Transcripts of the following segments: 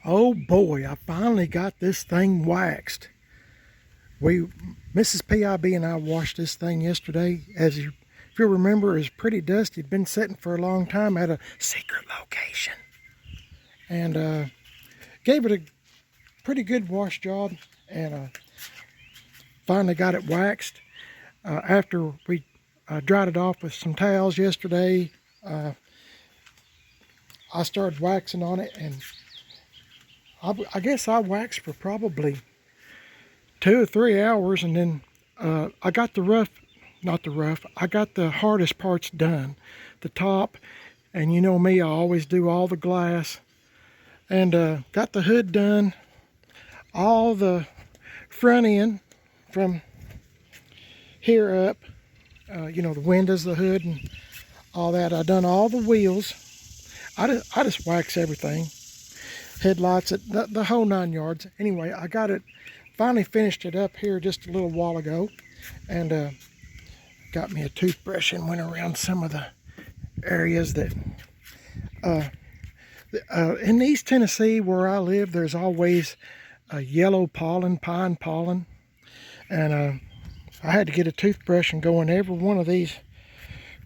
Oh boy, I finally got this thing waxed. Mrs. PIB and I washed this thing yesterday. If you remember, it was pretty dusty. It'd been sitting for a long time at a secret location. And gave it a pretty good wash job, and finally got it waxed. After we dried it off with some towels yesterday, I started waxing on it, and I guess I waxed for probably 2 or 3 hours, and then I got I got the hardest parts done, the top, and you know me, I always do all the glass, and got the hood done, all the front end from here up, you know, the windows, the hood, and all that. I done all the wheels. I just wax everything, headlights, the whole 9 yards. Anyway, I got it, finally finished it up here just a little while ago, and got me a toothbrush and went around some of the areas that in East Tennessee where I live, there's always yellow pollen, pine pollen, and I had to get a toothbrush and go in every one of these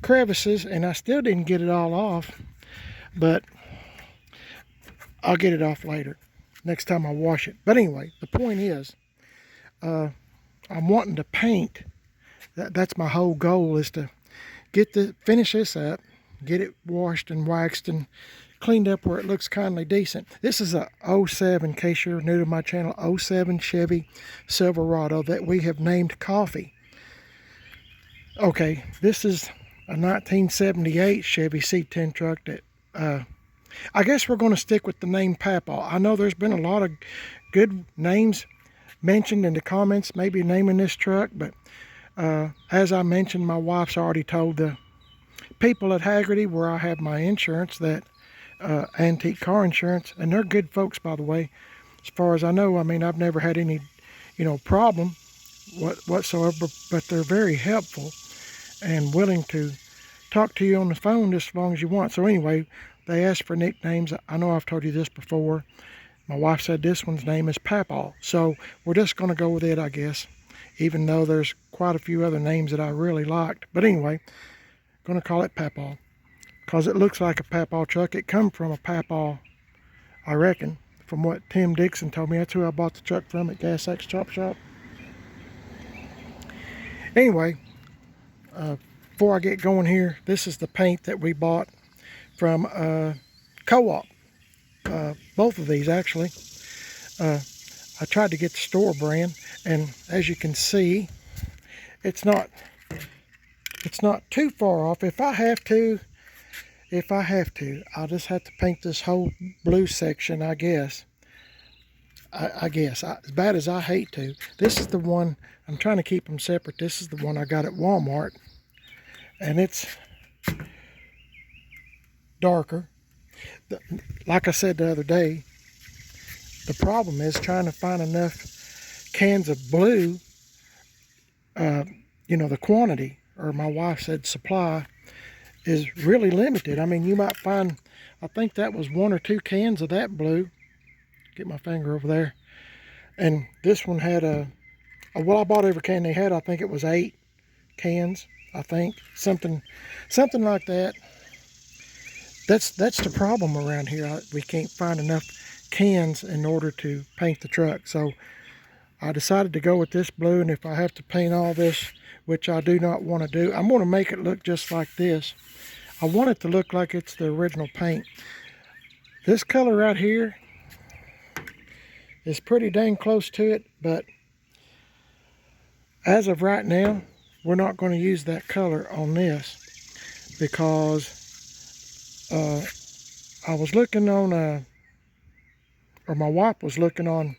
crevices, and I still didn't get it all off, but I'll get it off later, next time I wash it. But anyway, the point is, I'm wanting to paint. That's my whole goal, is to finish this up, get it washed and waxed and cleaned up where it looks kindly decent. This is a '07, in case you're new to my channel, '07 Chevy Silverado that we have named Coffee. Okay, this is a 1978 Chevy C10 truck that I guess we're going to stick with the name Papaw. I know there's been a lot of good names mentioned in the comments, maybe naming this truck, but as I mentioned, my wife's already told the people at Haggerty, where I have my insurance, that antique car insurance, and they're good folks, by the way, as far as I know. I mean, I've never had any, you know, problem whatsoever, but they're very helpful and willing to talk to you on the phone just as long as you want. So anyway, they asked for nicknames. I know I've told you this before. My wife said this one's name is Papaw, so we're just going to go with it, I guess, even though there's quite a few other names that I really liked. But anyway, going to call it Papaw because it looks like a Papaw truck. It come from a Papaw, I reckon, from what Tim Dixon told me. That's who I bought the truck from at Gas X Chop Shop. Anyway, before I get going here, this is the paint that we bought from Co-op. Both of these, actually. I tried to get the store brand, and as you can see, it's not too far off. If I have to, I'll just have to paint this whole blue section, I guess. I guess, as bad as I hate to. This is the one, I'm trying to keep them separate. This is the one I got at Walmart, and it's darker. Like I said the other day, the problem is trying to find enough cans of blue, you know, the quantity, or my wife said supply, is really limited. I mean, you might find, I think that was 1 or 2 cans of that blue. Get my finger over there. And this one had well, I bought every can they had. I think it was 8 cans, I think. Something like that. That's the problem around here. We can't find enough cans in order to paint the truck. So I decided to go with this blue, and if I have to paint all this, which I do not want to do, I'm going to make it look just like this. I want it to look like it's the original paint. This color right here is pretty dang close to it, but as of right now, we're not going to use that color on this, because I was looking on, or my wife was looking on,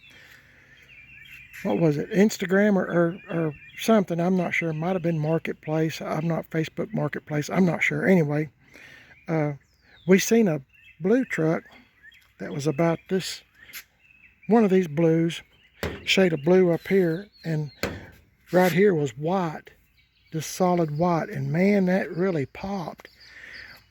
what was it, Instagram or something, I'm not sure. It might have been Marketplace. I'm not Facebook Marketplace, I'm not sure. Anyway, we seen a blue truck that was about this, one of these blues, shade of blue up here, and right here was white, just solid white, and man, that really popped.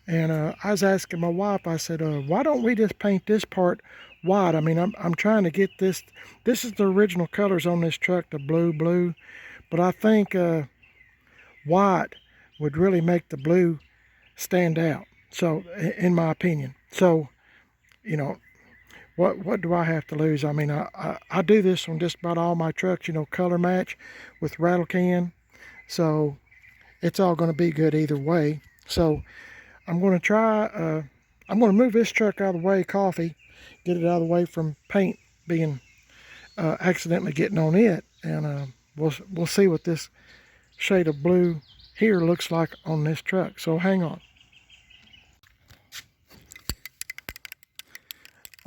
And I was asking my wife, I said, why don't we just paint this part white. I mean, I'm trying to get this. This is the original colors on this truck, the blue, but I think white would really make the blue stand out. So, in my opinion. So, you know, what do I have to lose? I mean, I do this on just about all my trucks, you know, color match with Rattle Can. So, it's all going to be good either way. So, I'm going to try, I'm going to move this truck out of the way, coffee, get it out of the way from paint being accidentally getting on it. And we'll see what this shade of blue here looks like on this truck. So hang on.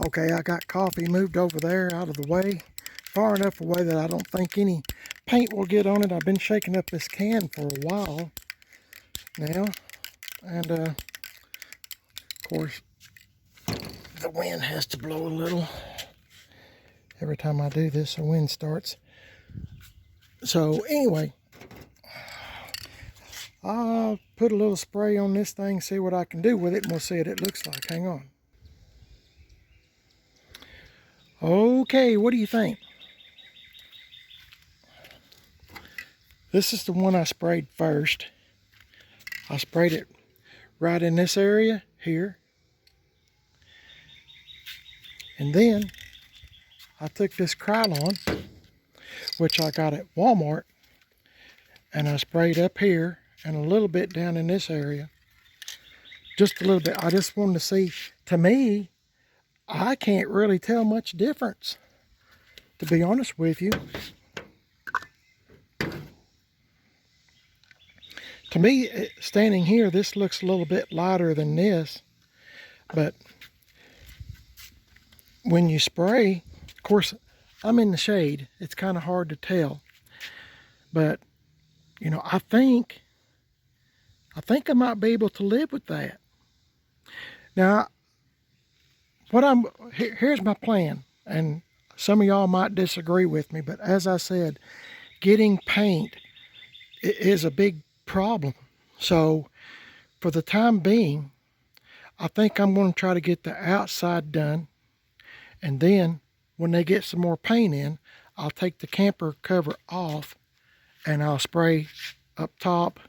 Okay, I got coffee moved over there out of the way, far enough away that I don't think any paint will get on it. I've been shaking up this can for a while now, and of course the wind has to blow a little. Every time I do this, the wind starts. So anyway, I'll put a little spray on this thing, see what I can do with it, and we'll see what it looks like. Hang on. Okay, what do you think? This is the one I sprayed first. I sprayed it right in this area here. And then I took this Krylon, which I got at Walmart, and I sprayed up here and a little bit down in this area. Just a little bit. I just wanted to see. To me, I can't really tell much difference, to be honest with you. To me, standing here, this looks a little bit lighter than this, but when you spray, of course, I'm in the shade. It's kind of hard to tell, but you know, I think I might be able to live with that. Now, here's my plan, and some of y'all might disagree with me, but as I said, getting paint is a big problem. So for the time being, I think I'm going to try to get the outside done, and then when they get some more paint in, I'll take the camper cover off and I'll spray up top,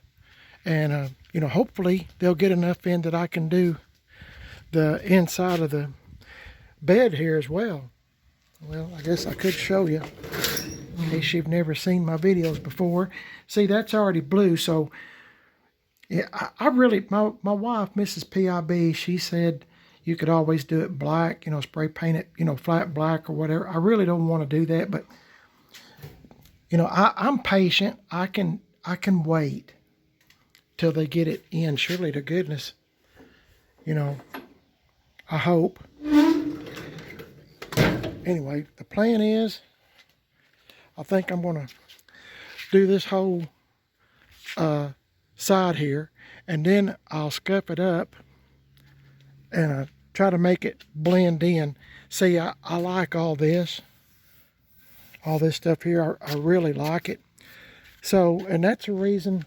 and you know, hopefully they'll get enough in that I can do the inside of the bed here as well. Well, I guess I could show you in case you've never seen my videos before. See, that's already blue. So yeah, I really, my wife, Mrs. PIB, she said you could always do it black, you know, spray paint it, you know, flat black or whatever. I really don't want to do that, but you know, I'm patient. I can wait till they get it in. Surely to goodness, you know, I hope. Anyway, the plan is, I think I'm going to do this whole side here, and then I'll scuff it up and try to make it blend in. See, I like all this stuff here. I really like it. So, and that's the reason,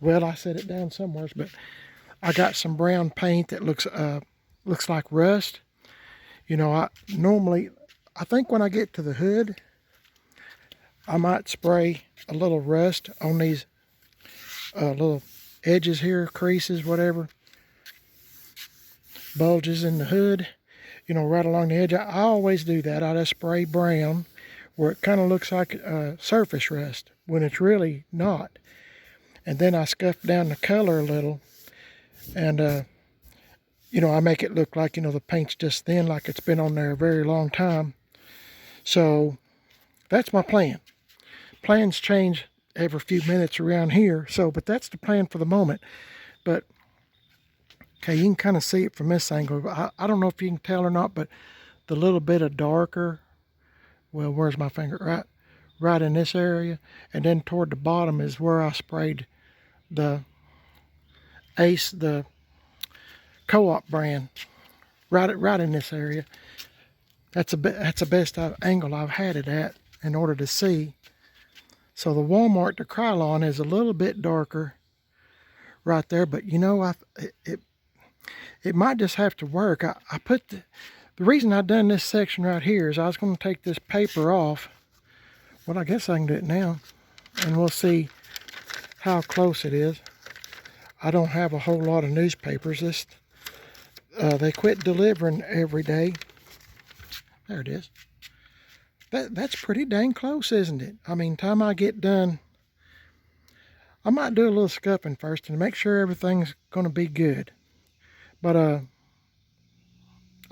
well, I set it down somewhere, but I got some brown paint that looks like rust. You know, I think when I get to the hood, I might spray a little rust on these little edges here, creases, whatever, bulges in the hood, you know, right along the edge. I always do that. I just spray brown where it kind of looks like surface rust when it's really not. And then I scuff down the color a little, and you know, I make it look like, you know, the paint's just thin, like it's been on there a very long time. So that's my plan. Plans change every few minutes around here. So, but that's the plan for the moment. But okay, you can kind of see it from this angle. I don't know if you can tell or not, but the little bit of darker, well, where's my finger? Right in this area. And then toward the bottom is where I sprayed the Ace, the Co-op brand, right in this area. That's the best angle I've had it at in order to see. So the Walmart, the Krylon, is a little bit darker right there, but you know, it might just have to work. I put The reason I done this section right here is I was going to take this paper off. Well, I guess I can do it now, and we'll see how close it is. I don't have a whole lot of newspapers. They quit delivering every day. There it is. That's pretty dang close, isn't it? I mean, time I get done, I might do a little scuffing first and make sure everything's going to be good. But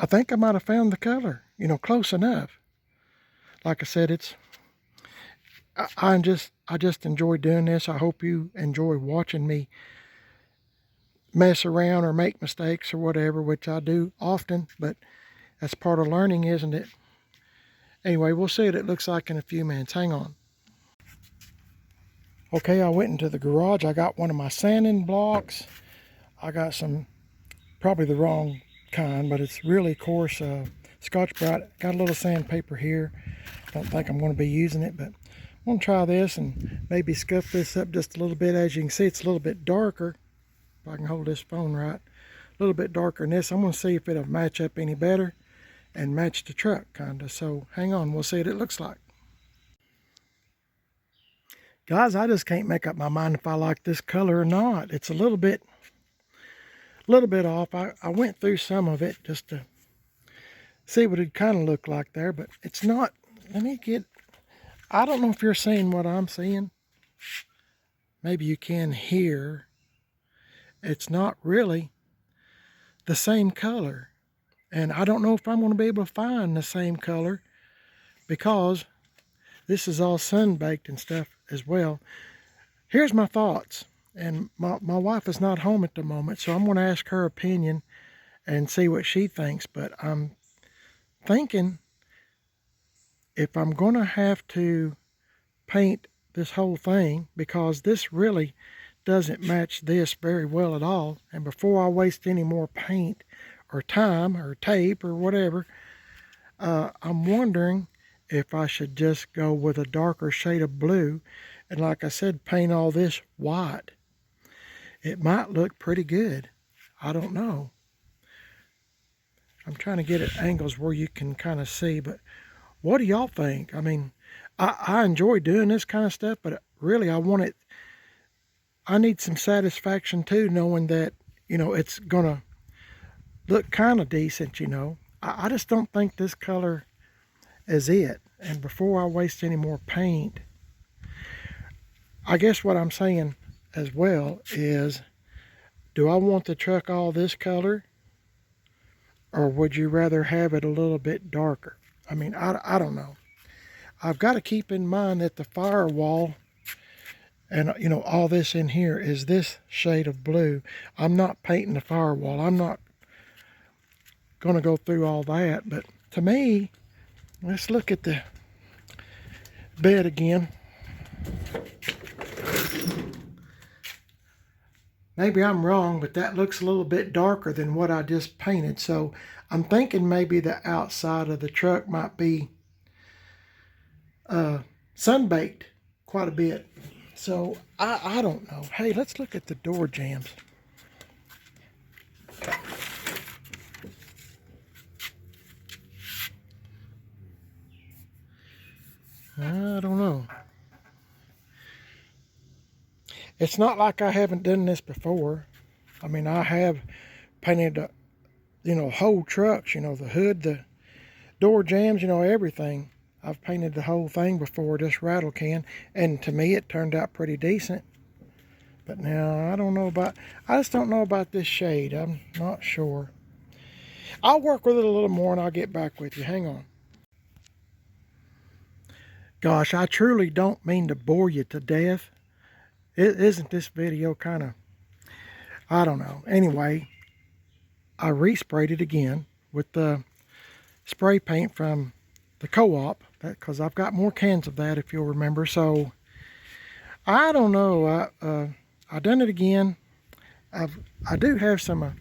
I think I might have found the color, close enough. Like I said, I just enjoy doing this. I hope you enjoy watching me mess around or make mistakes or whatever, which I do often, but that's part of learning, isn't it? Anyway, we'll see what it looks like in a few minutes. Hang on. Okay, I went into the garage. I got one of my sanding blocks. I got some, probably the wrong kind, but it's really coarse Scotch-Brite. Got a little sandpaper here. Don't think I'm going to be using it, but I'm going to try this and maybe scuff this up just a little bit. As you can see, it's a little bit darker. If I can hold this phone right. A little bit darker than this. I'm going to see if it'll match up any better and match the truck, kind of. So hang on, we'll see what it looks like. Guys, I just can't make up my mind if I like this color or not. It's a little bit off. I went through some of it just to see what it kind of looked like there, but it's not. I don't know if you're seeing what I'm seeing. Maybe you can hear. It's not really the same color. And I don't know if I'm going to be able to find the same color because this is all sun-baked and stuff as well. Here's my thoughts. And my wife is not home at the moment, so I'm going to ask her opinion and see what she thinks. But I'm thinking if I'm going to have to paint this whole thing, because this really doesn't match this very well at all, and before I waste any more paint or time or tape or whatever, I'm wondering if I should just go with a darker shade of blue and, like I said, paint all this white. It might look pretty good. I don't know. I'm trying to get at angles where you can kind of see, but what do y'all think? I mean, I enjoy doing this kind of stuff, but really I need some satisfaction too, knowing that, it's gonna look kind of decent, I just don't think this color is it. And before I waste any more paint, I guess what I'm saying as well is, do I want the truck all this color, or would you rather have it a little bit darker? I mean, I don't know. I've got to keep in mind that the firewall and, all this in here is this shade of blue. I'm not painting the firewall. I'm not going to go through all that. But to me, let's look at the bed again. Maybe I'm wrong, but that looks a little bit darker than what I just painted. So I'm thinking maybe the outside of the truck might be sun-baked quite a bit. So I don't know. Hey, let's look at the door jambs. I don't know. It's not like I haven't done this before. I mean, I have painted, whole trucks, the hood, the door jambs, everything. I've painted the whole thing before, this Rattle Can, and to me it turned out pretty decent. But now, I just don't know about this shade. I'm not sure. I'll work with it a little more and I'll get back with you. Hang on. Gosh, I truly don't mean to bore you to death. Isn't this video kind of, I don't know. Anyway, I resprayed it again with the spray paint from the co-op, because I've got more cans of that, if you'll remember. So I don't know. I done it again. I do have some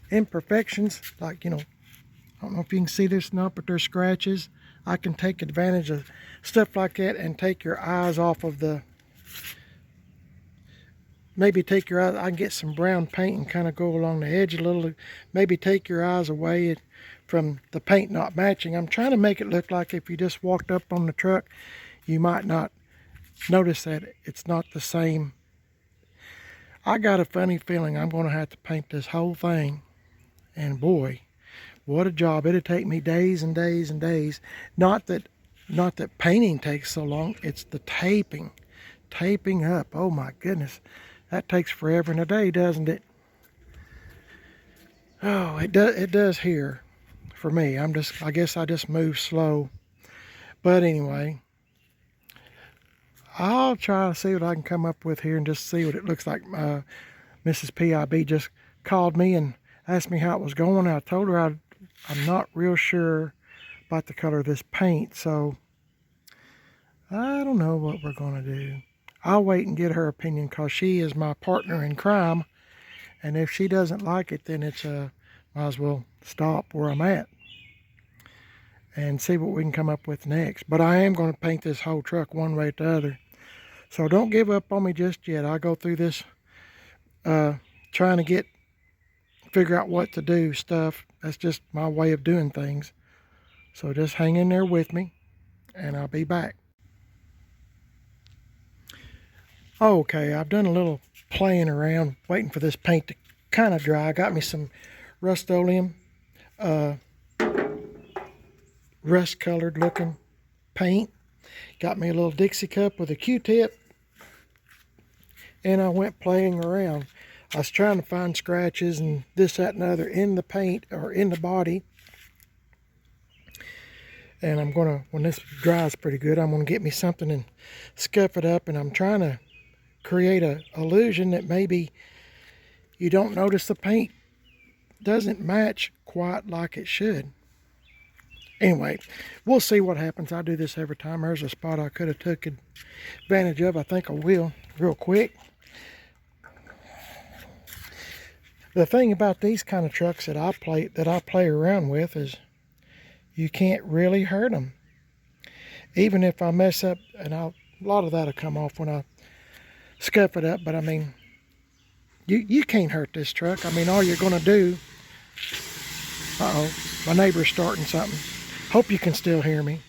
imperfections, like, I don't know if you can see this or not, but there's scratches. I can take advantage of stuff like that and take your eyes off of maybe take your eyes, I can get some brown paint and kind of go along the edge a little, maybe take your eyes away from the paint not matching. I'm trying to make it look like if you just walked up on the truck, you might not notice that it's not the same. I got a funny feeling I'm going to have to paint this whole thing, and boy, what a job. It'll take me days and days and days. Not that painting takes so long, it's the taping up. Oh my goodness, that takes forever and a day, doesn't it? Oh, it does here for me. I guess I just move slow. But anyway, I'll try to see what I can come up with here and just see what it looks like. Mrs. PIB just called me and asked me how it was going. I told her I'm not real sure about the color of this paint, so I don't know what we're going to do. I'll wait and get her opinion because she is my partner in crime, and if she doesn't like it, then it's might as well stop where I'm at and see what we can come up with next. But I am going to paint this whole truck one way or the other. So don't give up on me just yet. I'll go through this trying to figure out what to do stuff. That's just my way of doing things. So just hang in there with me and I'll be back. Okay, I've done a little playing around waiting for this paint to kind of dry. I got me some Rust-Oleum, rust colored looking paint. Got me a little Dixie cup with a Q-tip, and I went playing around. I was trying to find scratches and this, that, and the other in the paint or in the body. And I'm gonna, when this dries pretty good, I'm gonna get me something and scuff it up, and I'm trying to create a illusion that maybe you don't notice the paint doesn't match quite like it should. Anyway, we'll see what happens. I do this every time. There's a spot I could have took advantage of. I think I will real quick. The thing about these kind of trucks that I play around with is you can't really hurt them. Even if I mess up, and a lot of that'll come off when I scuff it up, but I mean, you can't hurt this truck. I mean, all you're going to do... Uh-oh, my neighbor's starting something. Hope you can still hear me.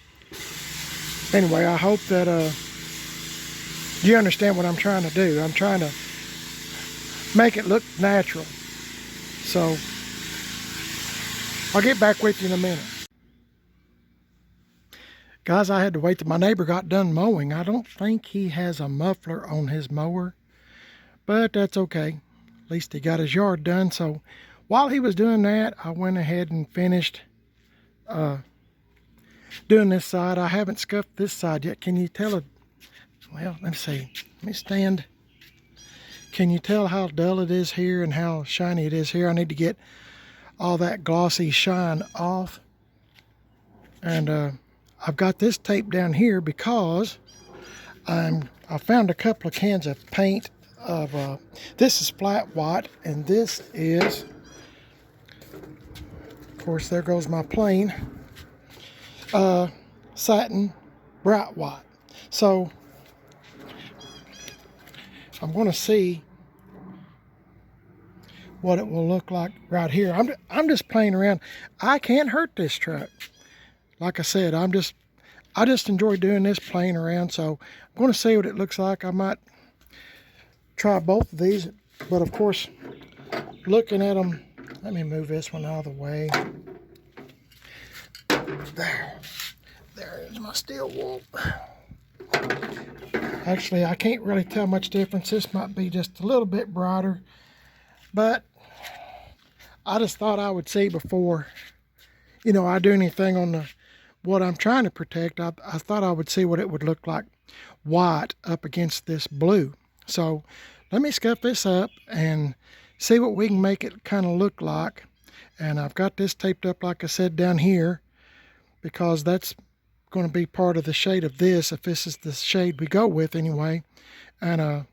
Anyway, I hope that you understand what I'm trying to do. I'm trying to make it look natural. So, I'll get back with you in a minute. Guys, I had to wait till my neighbor got done mowing. I don't think he has a muffler on his mower, but that's okay. At least he got his yard done. So while he was doing that, I went ahead and finished doing this side. I haven't scuffed this side yet. Can you tell it? Well, let me see. Let me stand. Can you tell how dull it is here and how shiny it is here? I need to get all that glossy shine off. And I've got this tape down here because I found a couple of cans of paint of this is flat white, and this is, of course, there goes my plane, satin bright white. So I'm going to see what it will look like right here. I'm just playing around. I can't hurt this truck. Like I said, I just enjoy doing this, playing around. So I'm going to see what it looks like. I might try both of these, but of course, looking at them, let me move this one out of the way. There is my steel wool. Actually, I can't really tell much difference. This might be just a little bit brighter, but I just thought I would see before, I do anything on what I'm trying to protect. I thought I would see what it would look like white up against this blue. So let me scuff this up and see what we can make it kind of look like. And I've got this taped up, like I said, down here, because that's going to be part of the shade of this, if this is the shade we go with anyway. And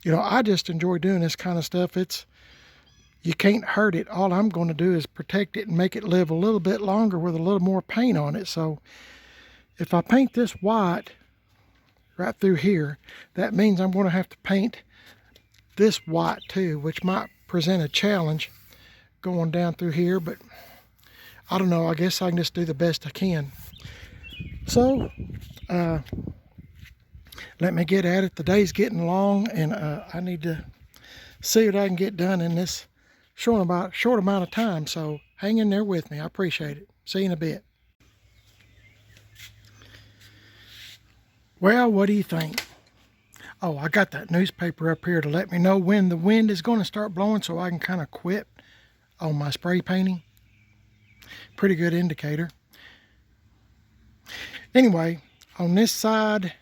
I just enjoy doing this kind of stuff. You can't hurt it. All I'm going to do is protect it and make it live a little bit longer with a little more paint on it. So if I paint this white right through here, that means I'm going to have to paint this white too, which might present a challenge going down through here, but I don't know. I guess I can just do the best I can. So let me get at it. The day's getting long, and I need to see what I can get done in this short amount of time. So hang in there with me. I appreciate it. See you in a bit. Well, what do you think? Oh, I got that newspaper up here to let me know when the wind is going to start blowing so I can kind of quit on my spray painting. Pretty good indicator. Anyway, on this side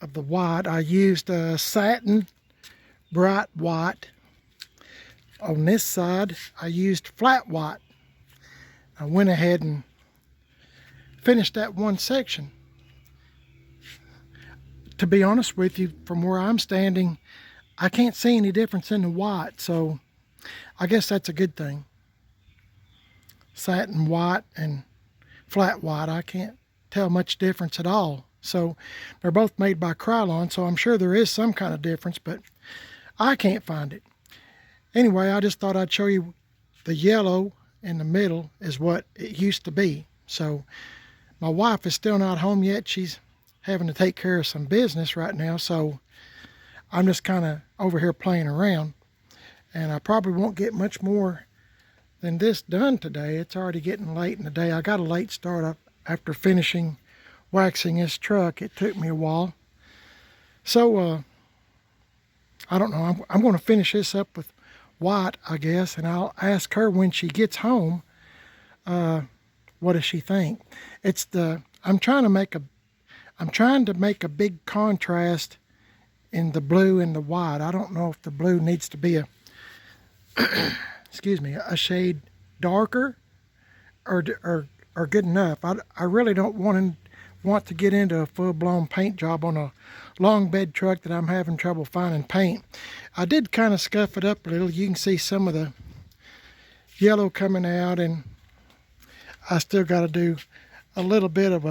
of the white, I used satin bright white. On this side, I used flat white. I went ahead and finished that one section. To be honest with you, from where I'm standing, I can't see any difference in the white, so I guess that's a good thing. Satin white and flat white, I can't tell much difference at all. So they're both made by Krylon, so I'm sure there is some kind of difference, but I can't find it. Anyway, I just thought I'd show you the yellow in the middle is what it used to be. So my wife is still not home yet. She's having to take care of some business right now, so I'm just kind of over here playing around, and I probably won't get much more than this done today. It's already getting late in the day. I got a late start up after finishing waxing this truck. It took me a while, so I don't know. I'm going to finish this up with white, I guess, and I'll ask her when she gets home what does she think. I'm trying to make a big contrast in the blue and the white. I don't know if the blue needs to be a excuse me, a shade darker or good enough. I really don't want to get into a full-blown paint job on a long bed truck that I'm having trouble finding paint. I did kind of scuff it up a little. You can see some of the yellow coming out, and I still got to do a little bit of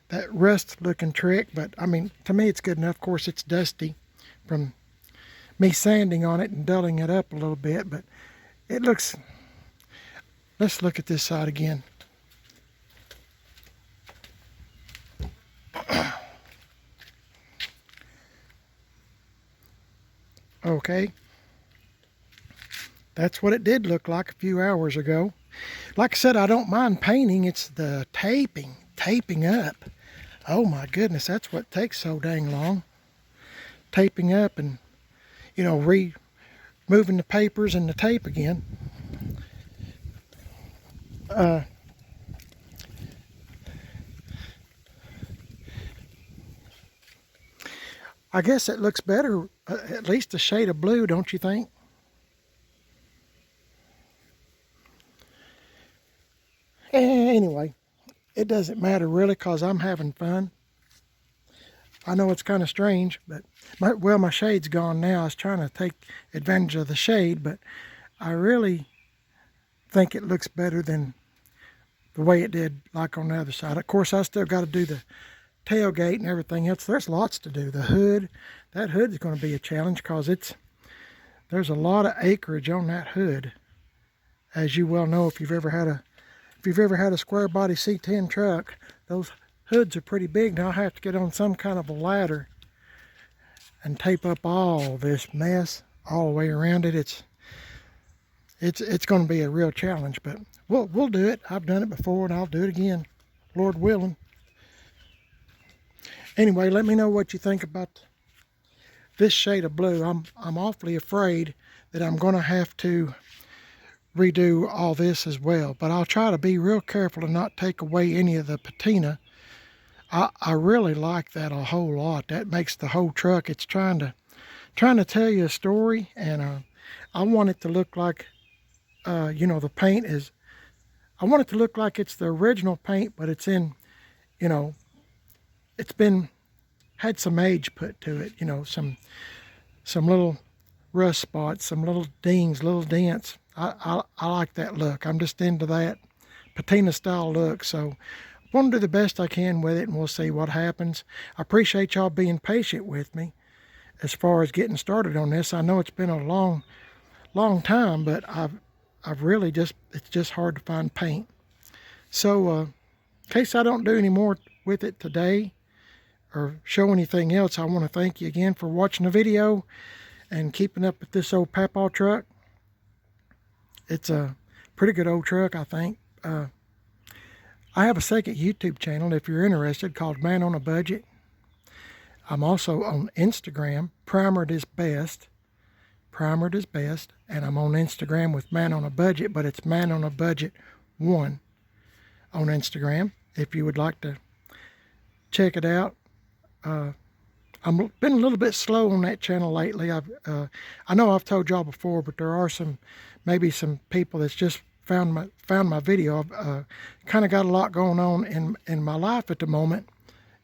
that rust looking trick, but I mean, to me it's good enough. Of course, it's dusty from me sanding on it and dulling it up a little bit, but it looks, let's look at this side again. Okay, that's what it did look like a few hours ago. Like I said, I don't mind painting. It's the taping up. Oh my goodness, that's what takes so dang long. Taping up and, you know, removing the papers and the tape again. I guess it looks better, at least a shade of blue, don't you think? Anyway, it doesn't matter really, because I'm having fun. I know it's kind of strange, but my shade's gone now. I was trying to take advantage of the shade, but I really think it looks better than the way it did like on the other side. Of course, I still got to do the tailgate and everything else. There's lots to do. The hood, that hood is going to be a challenge, because there's a lot of acreage on that hood, as you well know if you've ever had a square body C10 truck. Those hoods are pretty big. Now I have to get on some kind of a ladder and tape up all this mess all the way around it. It's going to be a real challenge, but we'll do it. I've done it before, and I'll do it again, Lord willing. Anyway, let me know what you think about this shade of blue. I'm awfully afraid that I'm going to have to redo all this as well, but I'll try to be real careful and not take away any of the patina. I really like that a whole lot. That makes the whole truck. It's trying to tell you a story, and I want it to look like you know, the paint is, I want it to look like it's the original paint, but it's in, you know, it's had some age put to it, you know, some little rust spots, some little dings, little dents. I like that look. I'm just into that patina style look, so I want to do the best I can with it, and we'll see what happens. I appreciate y'all being patient with me. as far as getting started on this. I know it's been a long time, but I've really it's just hard to find paint. So in case I don't do any more with it today or show anything else, I want to thank you again for watching the video and keeping up with this old Papaw truck. It's a pretty good old truck, I think. I have a second YouTube channel, if you're interested, called Man on a Budget. I'm also on Instagram, Primered is Best. Primered is Best. And I'm on Instagram with Man on a Budget, but it's Man on a Budget 1 on Instagram, if you would like to check it out. I've been a little bit slow on that channel lately. I know I've told y'all before, but there are maybe some people that's just found my video. I've kind of got a lot going on in my life at the moment.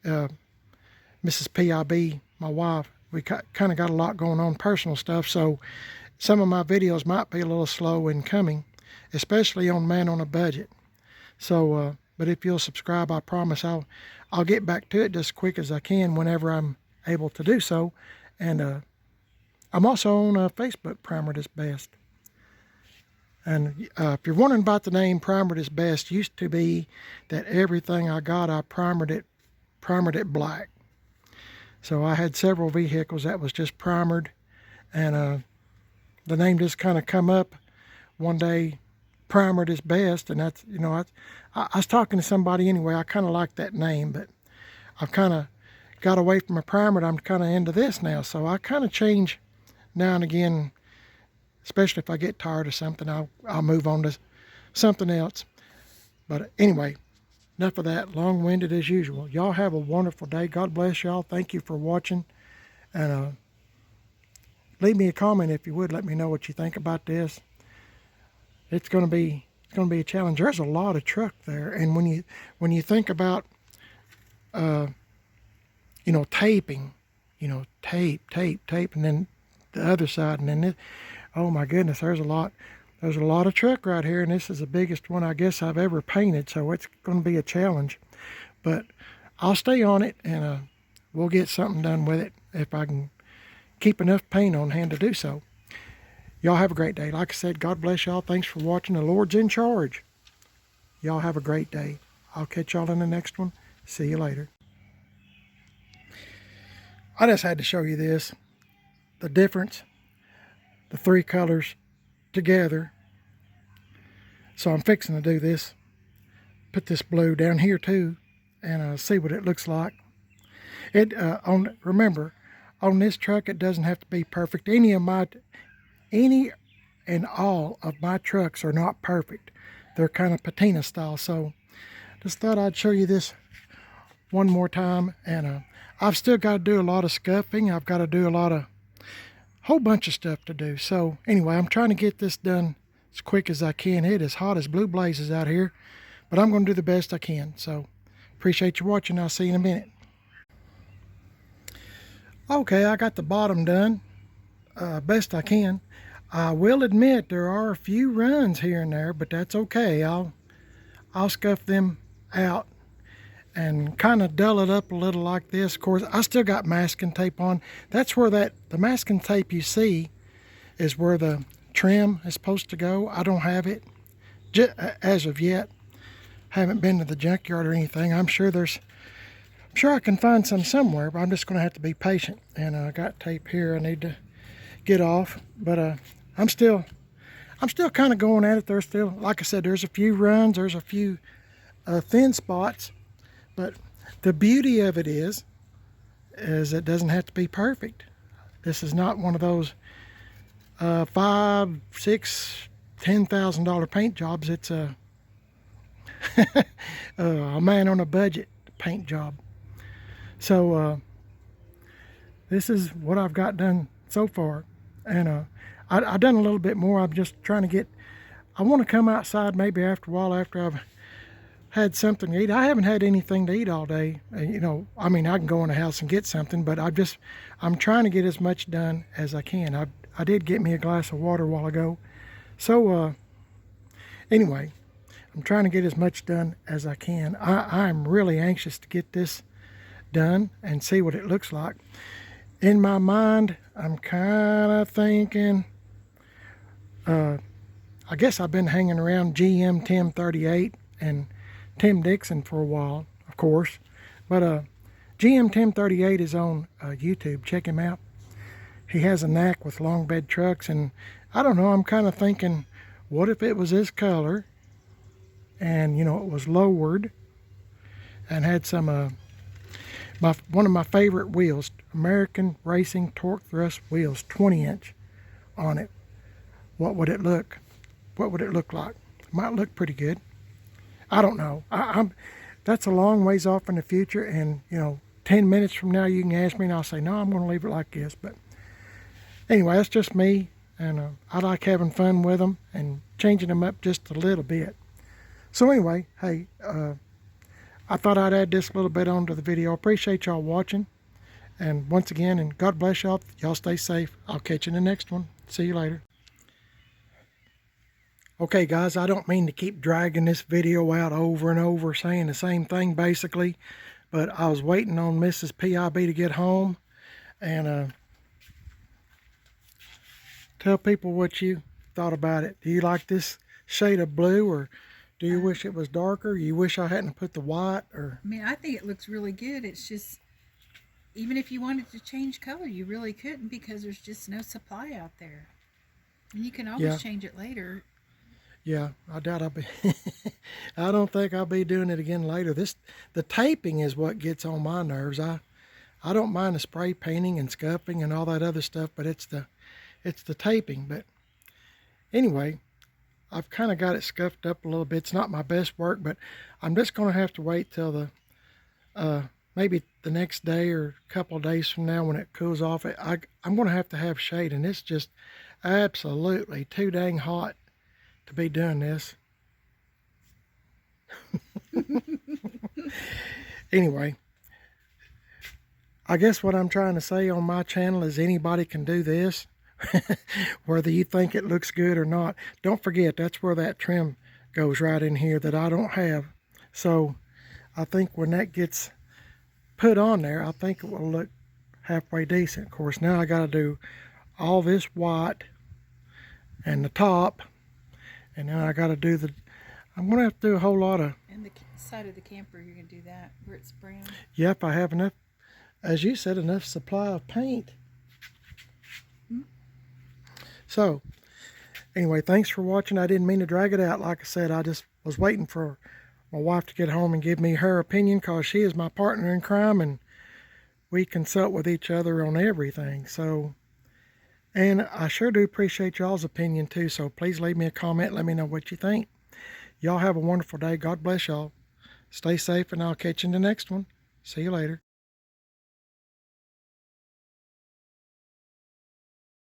Mrs. PIB, my wife, we kind of got a lot going on, personal stuff, so some of my videos might be a little slow in coming, especially on Man on a Budget. So, but if you'll subscribe, I promise I'll get back to it just as quick as I can whenever I'm able to do so. And I'm also on Facebook, Primered is Best. And if you're wondering about the name, Primered is Best used to be that everything I got, I primered it black. So I had several vehicles that was just primered, and the name just kind of come up one day. Primered is Best, and that's, you know, I was talking to somebody anyway. I kind of like that name, but I've kind of got away from a primered. I'm kind of into this now, so I kind of change now and again. Especially if I get tired of something, I'll move on to something else. But anyway, enough of that. Long-winded as usual. Y'all have a wonderful day. God bless y'all. Thank you for watching, and leave me a comment if you would. Let me know what you think about this. It's going to be a challenge. There's a lot of truck there, and when you think about you know, taping, you know, tape, and then the other side, and then this, oh my goodness, there's a lot of truck right here, and this is the biggest one I guess I've ever painted, so it's going to be a challenge. But I'll stay on it, and we'll get something done with it if I can keep enough paint on hand to do so. Y'all have a great day. Like I said, God bless y'all. Thanks for watching. The Lord's in charge. Y'all have a great day. I'll catch y'all in the next one. See you later. I just had to show you this. The difference. The three colors together. So I'm fixing to do this. Put this blue down here too, and see what it looks like. Remember, on this truck, it doesn't have to be perfect. Any and all of my trucks are not perfect. They're kind of patina style. So just thought I'd show you this one more time. And I've still got to do a lot of scuffing. I've got to do whole bunch of stuff to do. So anyway, I'm trying to get this done as quick as I can. It is hot as blue blazes out here, but I'm going to do the best I can. So appreciate you watching. I'll see you in a minute. Okay, I got the bottom done best I can. I will admit there are a few runs here and there, but that's okay. I'll scuff them out and kind of dull it up a little like this. Of course, I still got masking tape on. That's where the masking tape you see is where the trim is supposed to go. I don't have it as of yet. Haven't been to the junkyard or anything. I'm sure I can find some somewhere, but I'm just going to have to be patient. And I got tape here I need to get off, but I'm still kind of going at it. There's still, like I said, there's a few runs, there's a few thin spots, but the beauty of it is it doesn't have to be perfect. This is not one of those $5, $6, $10,000 paint jobs. It's a man on a budget paint job. So this is what I've got done so far, and I've done a little bit more. I'm just trying to I want to come outside maybe after a while, after I've had something to eat. I haven't had anything to eat all day. You know, I mean, I can go in the house and get something, but I'm trying to get as much done as I can. I did get me a glass of water a while ago. So anyway, I'm trying to get as much done as I can. I'm really anxious to get this done and see what it looks like. in my mind, I'm kind of thinking, I guess I've been hanging around GM Tim 38 and Tim Dixon for a while, of course. But GM Tim 38 is on YouTube. Check him out. He has a knack with long bed trucks, and I don't know, I'm kind of thinking, what if it was this color and, you know, it was lowered and had some, one of my favorite wheels, American Racing Torque Thrust wheels, 20-inch on it. What would it look? What would it look like? It might look pretty good. I don't know. That's a long ways off in the future, and, you know, 10 minutes from now you can ask me and I'll say, no, I'm going to leave it like this. But anyway, that's just me, and I like having fun with them and changing them up just a little bit. So anyway, hey, I thought I'd add this little bit onto the video. Appreciate y'all watching, and once again, and God bless y'all. Y'all stay safe. I'll catch you in the next one. See you later. Okay guys, I don't mean to keep dragging this video out over and over, saying the same thing basically, but I was waiting on Mrs. PIB to get home, and tell people what you thought about it. Do you like this shade of blue, or do you wish it was darker? You wish I hadn't put the white? Or I mean, I think it looks really good. It's just, even if you wanted to change color, you really couldn't, because there's just no supply out there. And you can always change it later. Yeah, I doubt I'll be. I don't think I'll be doing it again later. The taping is what gets on my nerves. I don't mind the spray painting and scuffing and all that other stuff, but it's the taping. But anyway, I've kind of got it scuffed up a little bit. It's not my best work, but I'm just going to have to wait till the maybe the next day or a couple of days from now when it cools off. I'm going to have shade, and it's just absolutely too dang hot to be doing this. Anyway, I guess what I'm trying to say on my channel is anybody can do this, whether you think it looks good or not. Don't forget, that's where that trim goes, right in here, that I don't have. So I think when that gets put on there, I think it will look halfway decent. Of course, now I got to do all this white and the top, and then I got to do I'm going to have to do a whole lot of... And the side of the camper, you're going to do that, where it's brown. Yep, I have enough, as you said, enough supply of paint. So, anyway, thanks for watching. I didn't mean to drag it out. Like I said, I just was waiting for my wife to get home and give me her opinion, because she is my partner in crime, and we consult with each other on everything. So, and I sure do appreciate y'all's opinion too, so please leave me a comment. Let me know what you think. Y'all have a wonderful day. God bless y'all. Stay safe, and I'll catch you in the next one. See you later.